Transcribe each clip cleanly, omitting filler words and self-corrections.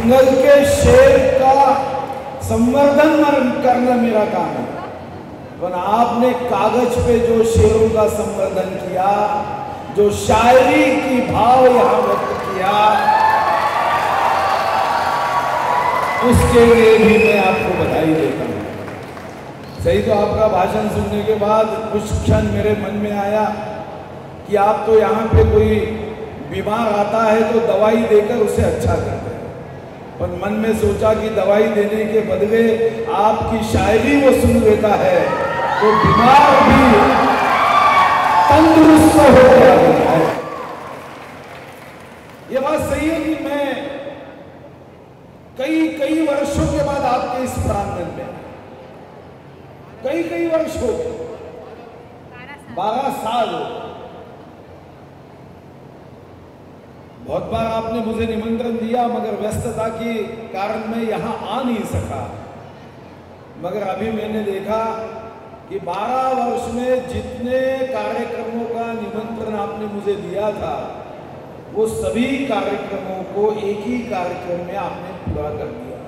जंगल के शेर का संवर्धन करना मेरा काम है, पर आपने कागज पे जो शेरों का संवर्धन किया, जो शायरी की भाव यहां व्यक्त किया, उसके लिए भी मैं आपको बधाई देता हूं। सही तो आपका भाषण सुनने के बाद कुछ क्षण मेरे मन में आया कि आप तो यहाँ पे कोई बीमार आता है तो दवाई देकर उसे अच्छा करते हैं, पर मन में सोचा कि दवाई देने के बदले आपकी शायरी वो सुन लेता है तो बीमार भी तंदुरुस्त हो जाता है। ये बात सही है कि मैं कई वर्षों के बाद आपके इस प्रांगण में, कई वर्ष हो, 12 साल हो, बहुत बार आपने मुझे निमंत्रण दिया मगर व्यस्तता के कारण मैं यहां आ नहीं सका। मगर अभी मैंने देखा कि 12 वर्ष में जितने कार्यक्रमों का निमंत्रण आपने मुझे दिया था, वो सभी कार्यक्रमों को एक ही कार्यक्रम में आपने पूरा कर दिया।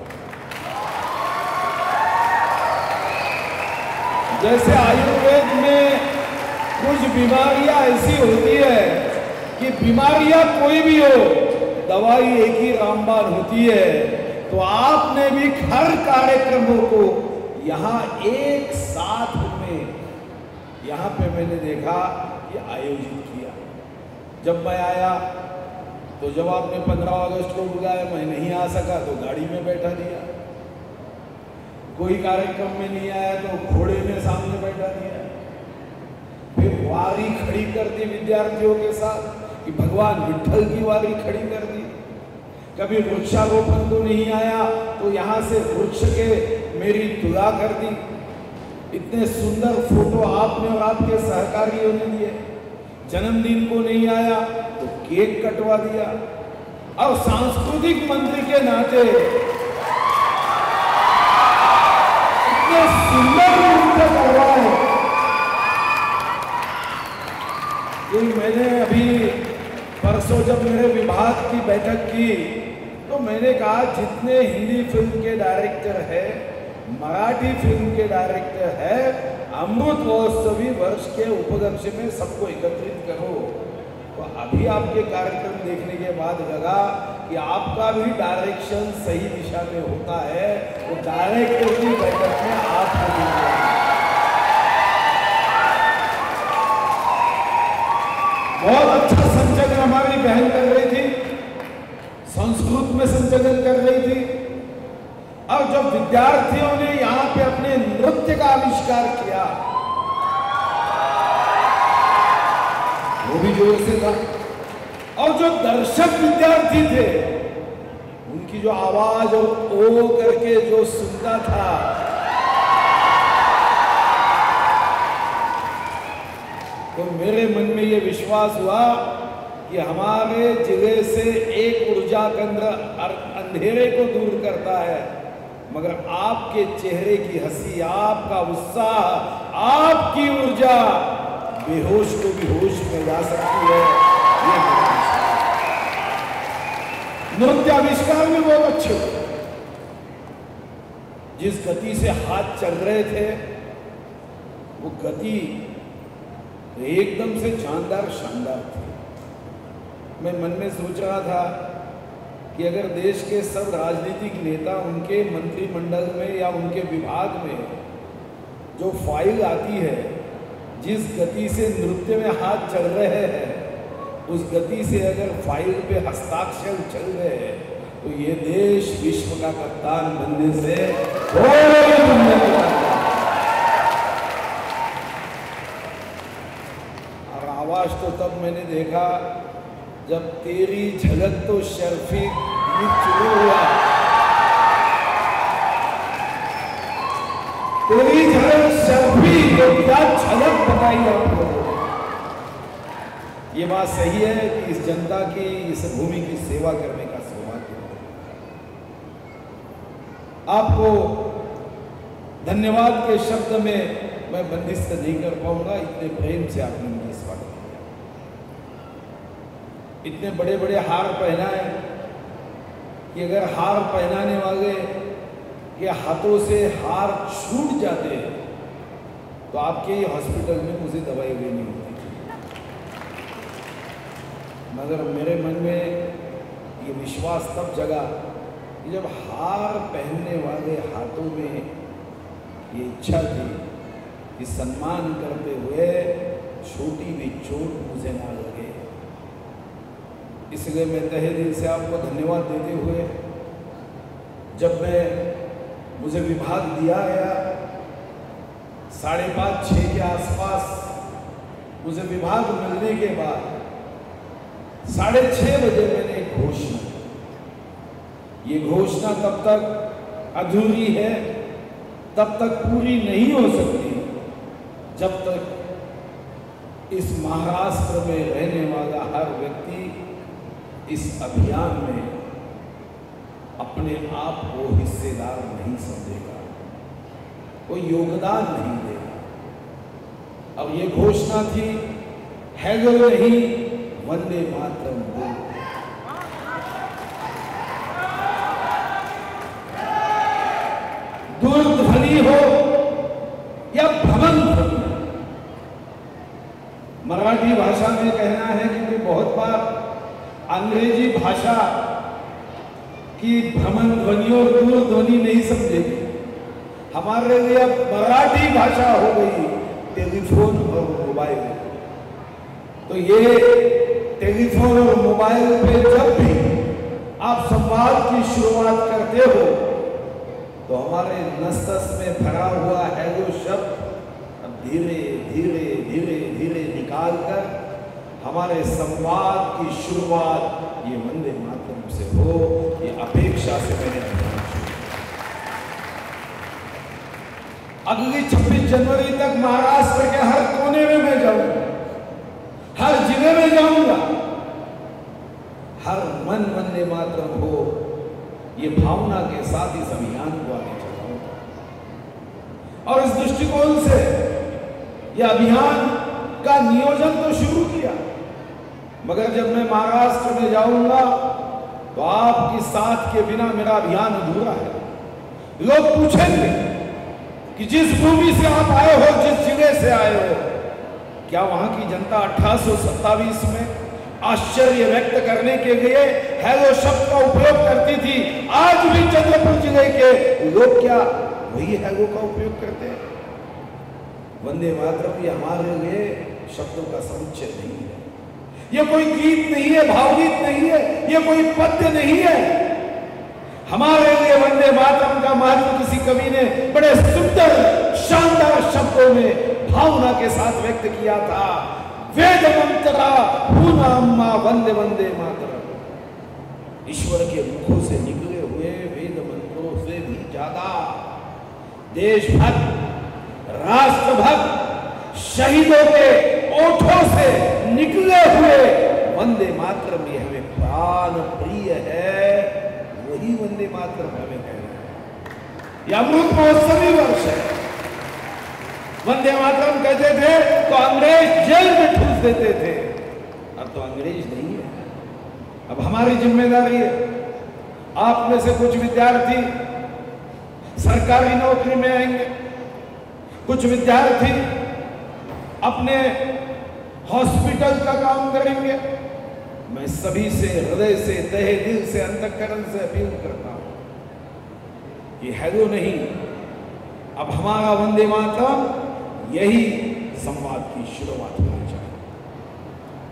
जैसे आयुर्वेद में कुछ बीमारियां ऐसी होती है कि बीमारियां कोई भी हो, दवाई एक ही रामबाण होती है, तो आपने भी हर कार्यक्रमों को यहाँ एक साथ में यहाँ पे मैंने देखा कि आयोजित किया। जब मैं आया तो जब आपने 15 अगस्त को बुलाया, मैं नहीं आ सका तो गाड़ी में बैठा दिया। कोई कार्यक्रम में नहीं आया तो घोड़े में सामने बैठा दिया। फिर वारी खड़ी कर दी विद्यार्थियों के साथ कि भगवान विट्ठल की वारी खड़ी कर दी। कभी वृक्षारोपण को नहीं आया तो यहाँ से वृक्ष के मेरी तुला कर दी। इतने सुंदर फोटो आपने और आपके सहकारियों ने दिए। जन्मदिन को नहीं आया तो केक कटवा दिया। और सांस्कृतिक मंत्री के नाते इतने सुंदर नृत्य करवाए कि मैंने अभी परसों जब मेरे विभाग की बैठक की तो मैंने कहा जितने हिंदी फिल्म के डायरेक्टर है, मराठी फिल्म के डायरेक्टर है, अमृत महोत्सवी वर्ष के उपलक्ष्य में सबको एकत्रित करो। तो अभी आपके कार्यक्रम देखने के बाद लगा कि आपका भी डायरेक्शन सही दिशा में होता है, तो डायरेक्टर की बैठक में आपको बहुत अच्छा संचालन हमारी बहन कर रही थी, संस्कृत में संचालन कर रही थी। और जब विद्यार्थियों ने यहाँ पे अपने नृत्य का आविष्कार किया, वो भी जोर से था। और जो दर्शक विद्यार्थी थे, उनकी जो आवाज और ओ करके जो सुनता था, तो मेरे मन में ये विश्वास हुआ कि हमारे जिले से एक ऊर्जा केंद्र अंधेरे को दूर करता है, मगर आपके चेहरे की हंसी, आपका उत्साह, आपकी ऊर्जा बेहोश को भी होश में ला सकती है। ये नृत्य आविष्कार में बहुत अच्छे, जिस गति से हाथ चल रहे थे, वो गति एकदम से जानदार शानदार थी। मैं मन में सोच रहा था कि अगर देश के सब राजनीतिक नेता उनके मंत्रिमंडल में या उनके विभाग में जो फाइल आती है, जिस गति से नृत्य में हाथ चल रहे हैं, उस गति से अगर फाइल पे हस्ताक्षर चल रहे हैं, तो ये देश विश्व का कप्तान बनने से और आवाज तो तब मैंने देखा जब तेरी झलक तो शर्फी गीत शुरू हुआ। तेरी झलक शर्फी, तो क्या झलक बताई आपको। ये बात सही है कि इस जनता की, इस भूमि की सेवा करने का सौभाग्य है। आपको धन्यवाद के शब्द में मैं बंदिश नहीं कर पाऊंगा, इतने प्रेम से आपने मुझे स्वागत किया, इतने बड़े बड़े हार पहनाए, कि अगर हार पहनाने वाले के हाथों से हार छूट जाते तो आपके हॉस्पिटल में मुझे दवाई लेनी होती थी। मगर मेरे मन में ये विश्वास तब जगा कि जब हार पहनने वाले हाथों में ये इच्छा थी कि सम्मान करते हुए छोटी भी चोट मुझे ना लगे। इसलिए मैं तहे दिल से आपको धन्यवाद देते हुए, जब मुझे विभाग दिया गया 5:30-6 के आसपास मुझे विभाग मिलने के बाद 6:30 बजे मैंने एक घोषणा, ये घोषणा तब तक अधूरी है, तब तक पूरी नहीं हो सकती जब तक इस महाराष्ट्र में रहने वाला हर व्यक्ति इस अभियान में अपने आप को हिस्सेदार नहीं समझेगा, कोई योगदान नहीं देगा। अब ये घोषणा थी, हैगल नहीं, वंदे मातरम बोल। दूरध्वनि हो या भ्रमण ध्वनि, मराठी भाषा में कहना है, क्योंकि बहुत बार अंग्रेजी भाषा की भ्रमण ध्वनि और दूरध्वनि नहीं समझेगी। हमारे लिए अब मराठी भाषा हो गई टेलीफोन और मोबाइल। तो ये टेलीफोन और मोबाइल पे जब भी आप संवाद की शुरुआत करते हो तो हमारे नस-नस में भरा हुआ है वो शब्द अब धीरे धीरे धीरे धीरे निकाल कर हमारे संवाद की शुरुआत ये वंदे मातरम से हो, ये अपेक्षा से मैंने अगली 26 जनवरी तक महाराष्ट्र के हर कोने में मैं जाऊंगा, हर जिले में जाऊंगा, हर मन वंदे मातरम हो, ये भावना के साथ इस अभियान को आगे चलाऊंगा। और इस दृष्टिकोण से यह अभियान का नियोजन तो शुरू किया, मगर जब मैं महाराष्ट्र में जाऊंगा तो आपके साथ के बिना मेरा अभियान अधूरा है। लोग पूछेंगे कि जिस भूमि से आप आए हो, जिस जिले से आए हो, क्या वहां की जनता 1827 में आश्चर्य व्यक्त करने के लिए हैलो शब्द का उपयोग करती थी? आज भी चंद्रपुर जिले के लोग क्या वही हैलो का उपयोग करते हैं? वंदे मातरम ये हमारे लिए शब्दों का समुच्चय नहीं है, ये कोई गीत नहीं है, भावगीत नहीं है, ये कोई पद्य नहीं है। हमारे लिए वंदे मातरम का महत्व किसी कवि ने बड़े सुंदर शानदार शब्दों में भावना के साथ व्यक्त किया था। वेद मंत्रा पूना अम्मा वंदे वंदे मातरम। ईश्वर के मुखों से निकले हुए वेद मंत्रों से भी ज्यादा देशभक्त, राष्ट्रभक्त, शहीदों के ओठों से निकले हुए वंदे मातरम ये हमें प्राण प्रिय है, वही वंदे मातरम हमें कहना है। यह अमृत महोत्सवी वर्ष है। वंदे मातरम कहते थे तो अंग्रेज जेल में ठूस देते थे, अब तो अंग्रेज नहीं है, अब हमारी जिम्मेदारी है। आप में से कुछ विद्यार्थी सरकारी नौकरी में आएंगे, कुछ विद्यार्थी अपने हॉस्पिटल का काम करेंगे। मैं सभी से हृदय से, तहे दिल से, अंतःकरण से अपील करता हूं, ये हैलो नहीं, अब हमारा वंदे मातरम यही संवाद की शुरुआत होनी चाहिए।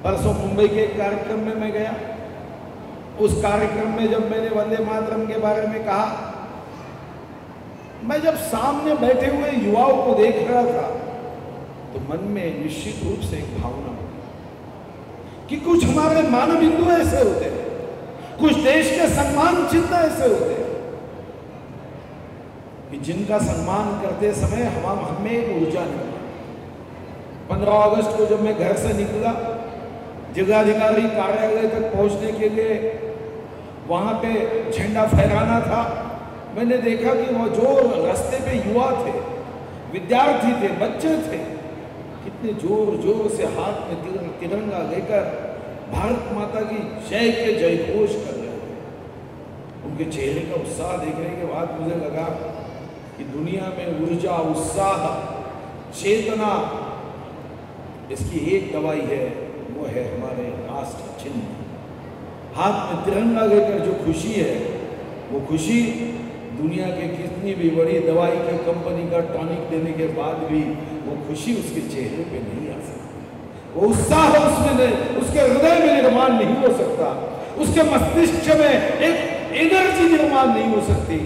परसों मुंबई के एक कार्यक्रम में मैं गया, उस कार्यक्रम में जब मैंने वंदे मातरम के बारे में कहा, मैं जब सामने बैठे हुए युवाओं को देख रहा था तो मन में निश्चित रूप से एक भावना हुई कि कुछ हमारे मानबिंदु ऐसे होते हैं, कुछ देश के सम्मान चिन्ह ऐसे होते हैं कि जिनका सम्मान करते समय हमें एक ऊर्जा निकली। 15 अगस्त को जब मैं घर से निकला, जिलाधिकारी कार्यालय तक पहुंचने के लिए वहां पे झंडा फहराना था, मैंने देखा कि वो जो रास्ते पे युवा थे, विद्यार्थी थे, बच्चे थे, कितने जोर जोर से हाथ में तिरंगा लेकर भारत माता की जय के जय घोष कर रहे थे। उनके चेहरे का उत्साह देखने के बाद मुझे लगा कि दुनिया में ऊर्जा, उत्साह, चेतना, इसकी एक दवाई है, वो है हमारे राष्ट्र चिन्ह। हाथ में तिरंगा लेकर जो खुशी है, वो खुशी दुनिया के कितनी भी बड़ी दवाई की कंपनी का टॉनिक देने के बाद भी वो खुशी उसके चेहरे पे नहीं आ सकती। वो उत्साह उसमें नहीं, उसके हृदय में निर्माण नहीं हो सकता, उसके मस्तिष्क में एक एनर्जी निर्माण नहीं हो सकती।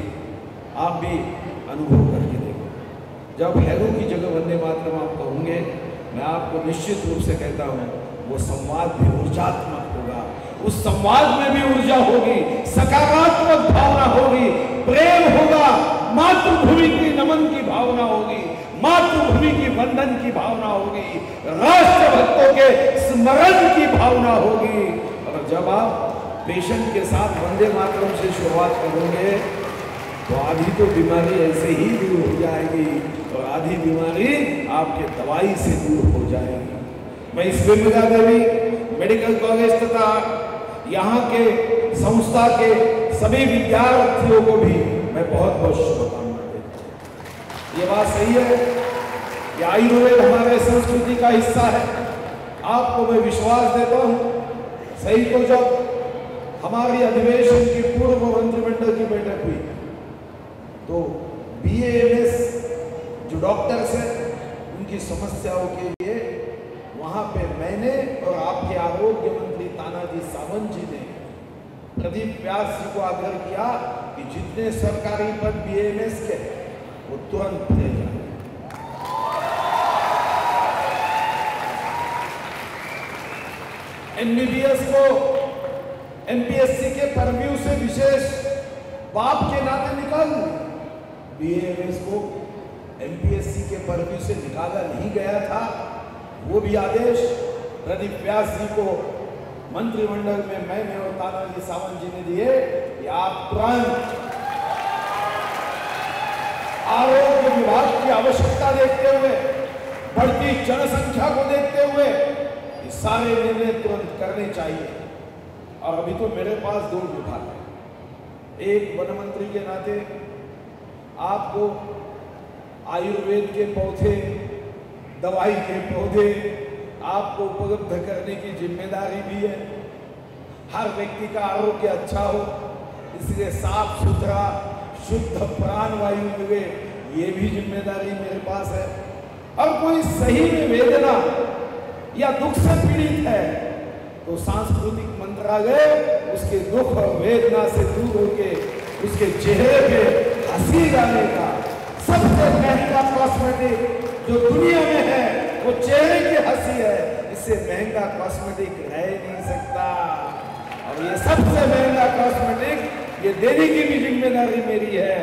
आप भी अनुभव करके देखो। जब हैरो की जगह वंदे मातरम आप कहोगे, मैं आपको निश्चित रूप से कहता हूँ, वो संवाद भी ऊर्जात्मक होगा। उस संवाद में भी ऊर्जा होगी, सकारात्मक भावना होगी, प्रेम होगा, मातृभूमि की नमन की भावना होगी, मातृभूमि की वंदन की भावना होगी, राष्ट्र भक्तों के स्मरण की भावना होगी। और जब आप पेशेंट के साथ वंदे मातरम से शुरुआत करोगे तो आधी तो बीमारी ऐसे ही दूर हो जाएगी और आधी बीमारी आपके दवाई से दूर हो जाएगी। मैं इस विमला देवी मेडिकल कॉलेज तथा यहाँ के संस्था के सभी विद्यार्थियों को भी मैं बहुत बहुत शुभकामनाएं देता हूँ। ये बात सही है कि आयुर्वेद हमारे संस्कृति का हिस्सा है। आपको मैं विश्वास देता हूँ, सही तो जब हमारी अधिवेशन की पूर्व मंत्रिमंडल की बैठक हुई तो BAMS जो डॉक्टर्स हैं उनकी समस्याओं के लिए वहां पे मैंने और आपके आरोग्य मंत्री तानाजी सावंत जी ने प्रदीप व्यास जी को आग्रह किया कि जितने सरकारी पद BAMS के वो तुरंत भरे जाए। MBBS को MPSC के परव्यू से विशेष बाप के नाते निकाल, BAMS को MPSC के परव्यू से निकाला नहीं गया था। वो भी आदेश प्रदीप व्यास जी को मंत्रिमंडल में मैंने और तानाजी सावंत जी ने दिए कि आप तुरंत आरोग्य विभाग की आवश्यकता देखते हुए, बढ़ती जनसंख्या को देखते हुए ये सारे निर्णय तुरंत करने चाहिए। और अभी तो मेरे पास 2 विभाग है। एक वन मंत्री के नाते आपको आयुर्वेद के पौधे, दवाई के पौधे आपको उपलब्ध करने की जिम्मेदारी भी है। हर व्यक्ति का आरोग्य अच्छा हो, इसलिए साफ सुथरा शुद्ध प्राण वायु मिले, ये भी जिम्मेदारी मेरे पास है। और कोई सही में वेदना या दुख से पीड़ित है तो सांस्कृतिक मंत्रालय उसके दुख और वेदना से दूर होके उसके चेहरे पे हंसी डालने का सबसे महंगा कॉस्मेटिक जो दुनिया में है वो चेहरे की हंसी है। इससे महंगा कॉस्मेटिक रह नहीं सकता। और ये सबसे महंगा कॉस्मेटिक ये देने की भी जिम्मेदारी मेरी है।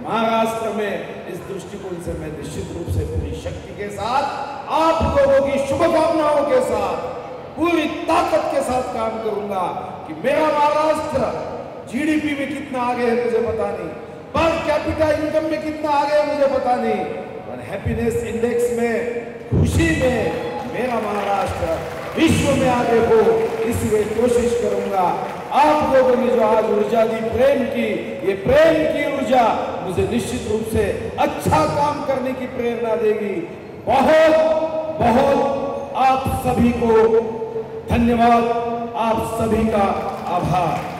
महाराष्ट्र में इस दृष्टिकोण से मैं निश्चित रूप से पूरी शक्ति के साथ आप लोगों की शुभकामनाओं के साथ पूरी ताकत के साथ काम करूंगा कि मेरा महाराष्ट्र GDP में कितना आगे है मुझे पता नहीं, पर कैपिटा इनकम में कितना आगे है मुझे पता नहीं, पर हैप्पीनेस इंडेक्स में, खुशी में मेरा महाराष्ट्र विश्व में आगे हो, इसलिए कोशिश करूंगा। आप लोगों ने जो आज ऊर्जा दी प्रेम की, ये प्रेम की ऊर्जा मुझे निश्चित रूप से अच्छा काम करने की प्रेरणा देगी। बहुत बहुत आप सभी को धन्यवाद, आप सभी का आभार।